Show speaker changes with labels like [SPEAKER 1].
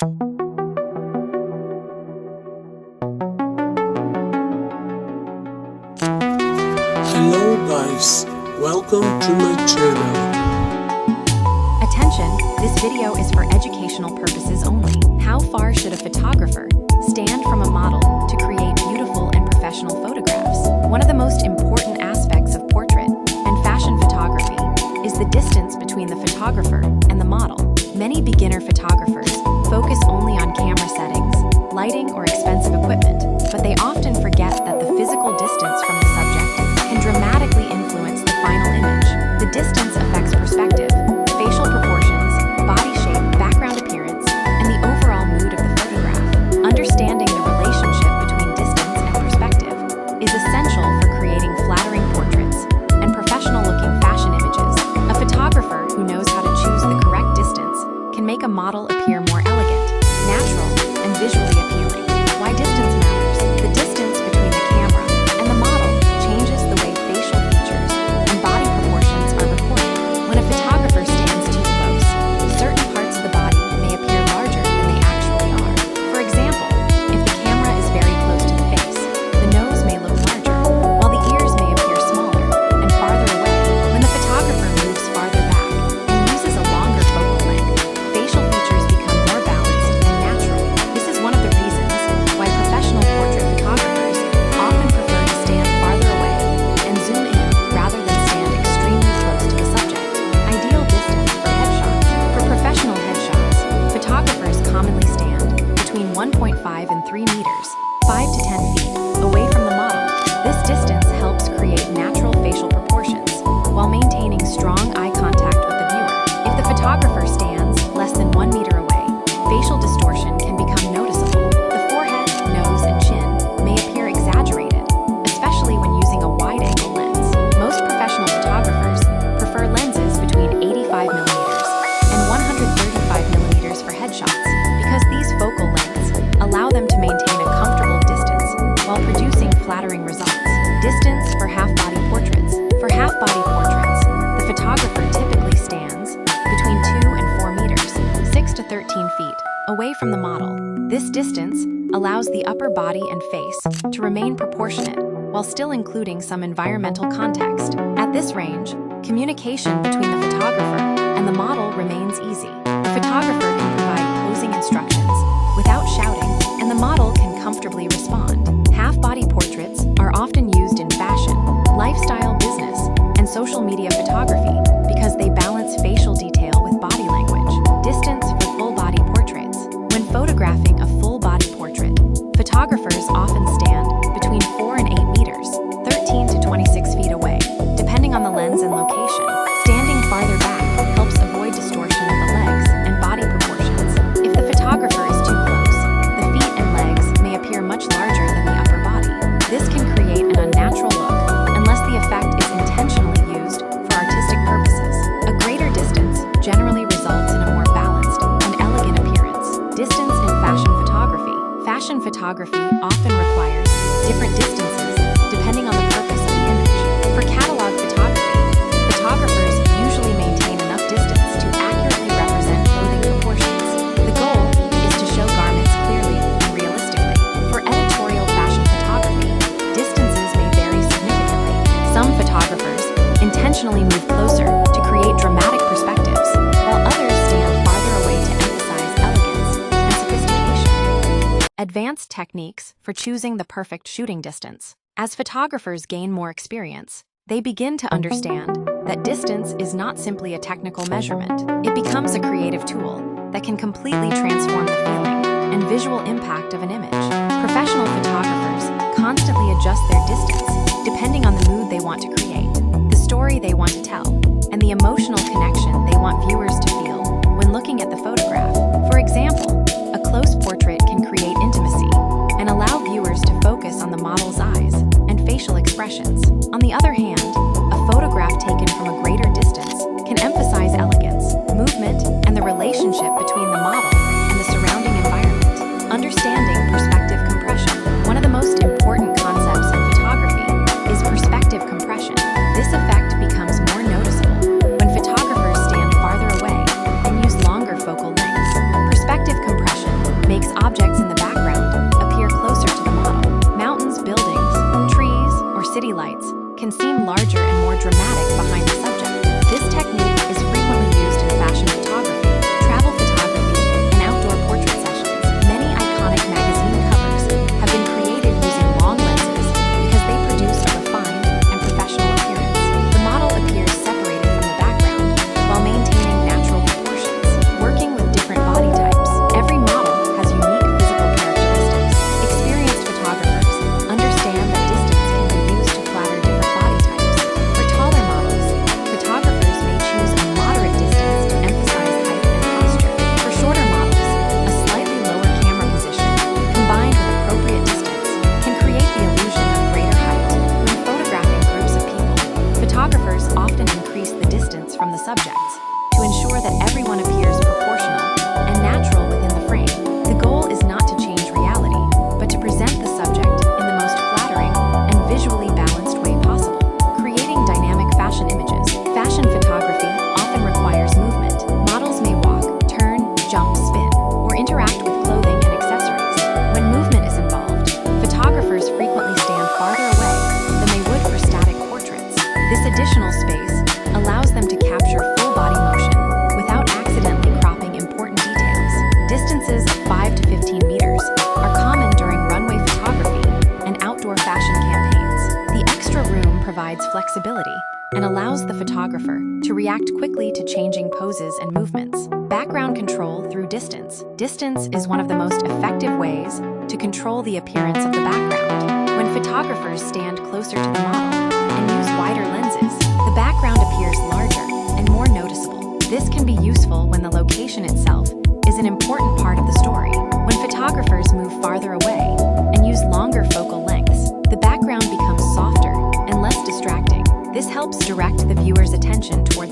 [SPEAKER 1] Hello guys, welcome to my channel.
[SPEAKER 2] Attention, this video is for educational purposes only. How far should a photographer stand from a model to create beautiful and professional photographs? One of the most important aspects of portrait and fashion photography is the distance between the photographer and the model. Many beginner photographers focus only on camera settings, lighting, or expensive equipment, but they often forget that the physical distance from the subject can dramatically influence the final image. The distance affects perspective, facial proportions, body shape, background appearance, and the overall mood of the photograph. Understanding the relationship between distance and perspective is essential for creating flattering portraits and professional-looking fashion images. A photographer who knows how to choose the correct distance can make a model appear more elegant, natural, and visually appealing. Why distance matters? The distance between the camera and the model changes the way facial features and body proportions are recorded. When a photographer stands too close, certain parts of the body may appear larger than they actually are. For example, if the camera is very close to the face, the nose may look larger, while the ears may appear smaller and farther away. When the photographer moves farther back and uses a longer focal length, facial features become more balanced and natural. This is one of the reasons why professional portrait photographers often prefer to stand farther away and zoom in rather than stand extremely close to the subject. Ideal distance for headshots. For professional headshots, photographers commonly stand between 1.5 and 3 meters, 5 to 10 feet, away from the model. This distance helps create natural facial proportions while maintaining strong eye contact with the viewer. If the photographer stands less than 1 meter away, facial distortion can become noticeable. The forehead, nose, and chin may appear exaggerated, especially when using a wide-angle lens. Most professional photographers prefer lenses between 85 millimeters and 135 millimeters for headshots because these focal lengths allow them to maintain a comfortable distance while producing flattering results. Distance for half-body portraits. For half-body portraits, the photographer typically stands between 2 and 4 meters, 6 to 13 feet, away from the model. This distance allows the upper body and face to remain proportionate while still including some environmental context. At this range, communication between the photographer and the model remains easy. The photographer can provide posing instructions without shouting, and the model can comfortably respond. Half-body portraits are often used in fashion, lifestyle, business, and social media photography because they balance facial detail with body language. Distance for full-body portraits. When photographing a full-body portrait, photographers often stand between 4 and 8 meters, 13 to 26 feet away, depending on the lens and location. Standing farther back helps avoid distortion of the legs and body proportions. If the photographer is too close, the feet and legs may appear much larger than the upper body. This can create an unnatural look unless the effect is intentionally used for artistic purposes. A greater distance generally results in a more balanced and elegant appearance. Distance in fashion photography. Fashion photography often requires different distances depending on the purpose of the image. For catalog photography, photographers usually maintain enough distance to accurately represent clothing proportions. The goal is to show garments clearly and realistically. For editorial fashion photography, distances may vary significantly. Some photographers intentionally move closer to create dramatic perspectives, while others stand farther away to emphasize elegance and sophistication. Advanced techniques for choosing the perfect shooting distance. As photographers gain more experience, they begin to understand that distance is not simply a technical measurement. It becomes a creative tool that can completely transform the feeling and visual impact of an image. Professional photographers constantly adjust their distance depending on the mood they want to create, the story they want to tell, and the emotional connection they want viewers to feel when looking at the photograph. For example, a close portrait can create intimacy and allow viewers to focus on the model's eyes and facial expressions. On the other hand, a photograph taken from a greater distance can emphasize elegance, movement, and the relationship between the model and the surrounding environment. Understanding perspective compression. One of the most important concepts in photography is perspective compression. This effect becomes more noticeable when photographers stand farther away and use longer focal lengths. Perspective compression dramatic behind the subject. This technique is frequently used in fashion photography, travel photography, and outdoor portrait sessions. Many iconic magazine covers have been created using long lenses because they produce a refined and professional appearance. The model appears separated from the background while maintaining natural proportions. Working with different body types, every model has unique physical characteristics. Experienced photographers understand that distance can be used to flatter different body types. For taller models, photographers may choose a moderate distance to emphasize height and posture. For shorter models, a slightly lower camera position, combined with appropriate distance, can create the illusion of greater height. When photographing groups of people, photographers often increase the distance from the subjects to ensure that everyone appears proportional and natural within the frame. The goal is not to change reality, but to present the subject in the most flattering and visually balanced way possible. Creating dynamic fashion images. Fashion photography often requires movement. Models may walk, turn, jump, spin, or interact with clothing and accessories. When movement is involved, photographers frequently stand farther away than they would for static portraits. This additional space allows them to capture full body motion without accidentally cropping important details. Distances of 5 to 15 meters are common during runway photography and outdoor fashion campaigns. The extra room provides flexibility and allows the photographer to react quickly to changing poses and movements. Background control through distance. Distance is one of the most effective ways to control the appearance of the background. When photographers stand closer to the model and use wider lenses, the background appears larger and more noticeable. This can be useful when the location itself is an important part of the story. When photographers move farther away and use longer focal lengths, the background becomes softer and less distracting. This helps direct the viewer's attention toward